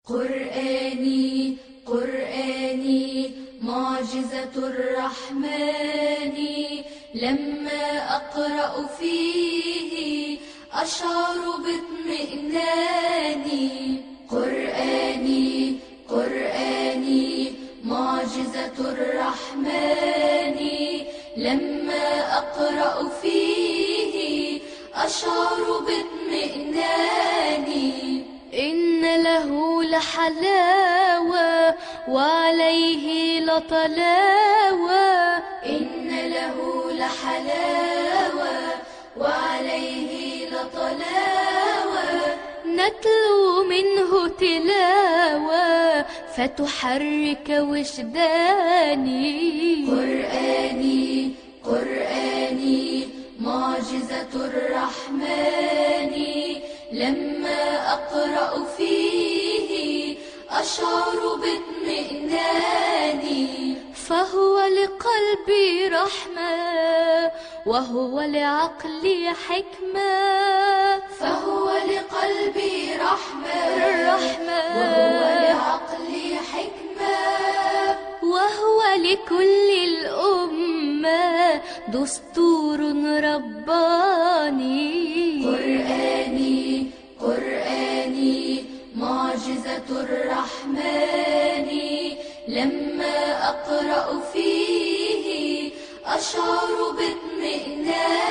قرآني قرآني معجزة الرحمن، لما أقرأ فيه أشعر باطمئناني. قرآني قرآني معجزة الرحمن، لما أقرأ فيه أشعر باطمئناني. إن له لحلاوة وعليه لطلاوة، إن له لحلاوة وعليه لطلاوة، نتلو منه تلاوة فتحرك وجداني. قرآني قرآني معجزة الرحمن، لما أقرأ فيه أشعر باطمئناني. فهو لقلبي رحمة وهو لعقلي حكمة، فهو لقلبي رحمة وهو لعقلي حكمة، وهو لكل الأمة دستور رباني. قرآني قرآني معجزة الرحمن، لما أقرأ فيه أشعر باطمئناني.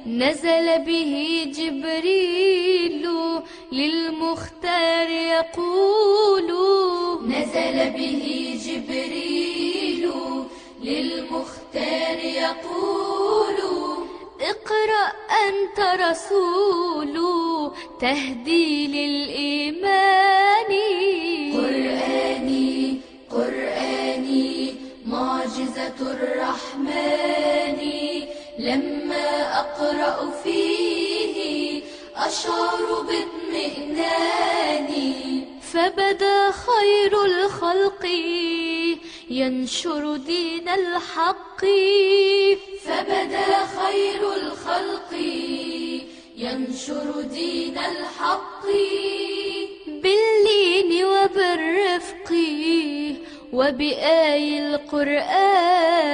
نزل به جبريل للمختار يقول، نزل به جبريل للمختار يقول، اقرأ أنت رسول تهدي للإيمان. قرآني قرآني معجزة الرحمن، لما أقرأ فيه أشعر باطمئناني. فبدا خير الخلق ينشر دين الحق، فبدا خير الخلق ينشر دين الحق، باللين وبالرفق وبآي القرآن.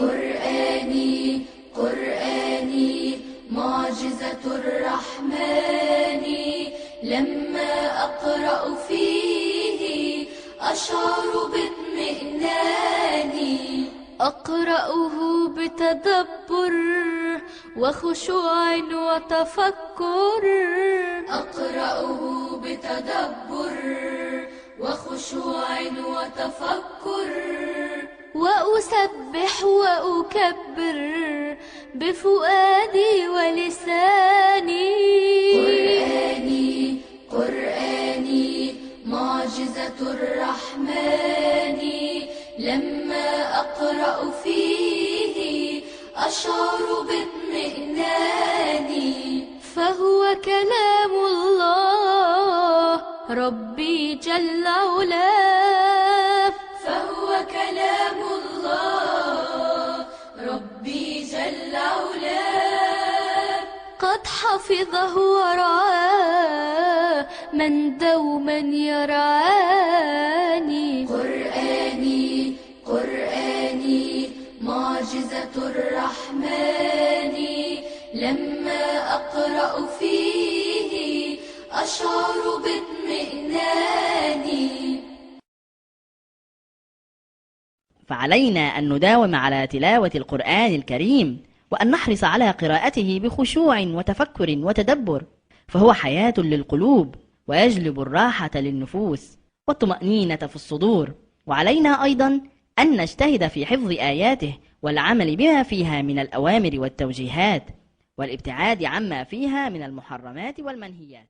قرآني قرآني معجزة الرحمن، لما أقرأ فيه أشعر باطمئناني. أقرأه بتدبر وخشوع وتفكر، أقرأه بتدبر وخشوع وتفكر، وأسبح وأكبر بفؤادي ولساني. قرآني قرآني معجزة الرحمن، لما أقرأ فيه أشعر باطمئناني. فهو كلام الله ربي جل علاه، فهو كلام الله ربي جل علاه، قد حفظه ورعاه من دوما يرعاني. قرآني قرآني معجزة الرحمن، لما أقرأ فيه أشعر باطمئناني. فعلينا أن نداوم على تلاوة القرآن الكريم، وأن نحرص على قراءته بخشوع وتفكر وتدبر، فهو حياة للقلوب ويجلب الراحة للنفوس والطمأنينة في الصدور. وعلينا أيضا أن نجتهد في حفظ آياته والعمل بما فيها من الأوامر والتوجيهات، والابتعاد عما فيها من المحرمات والمنهيات.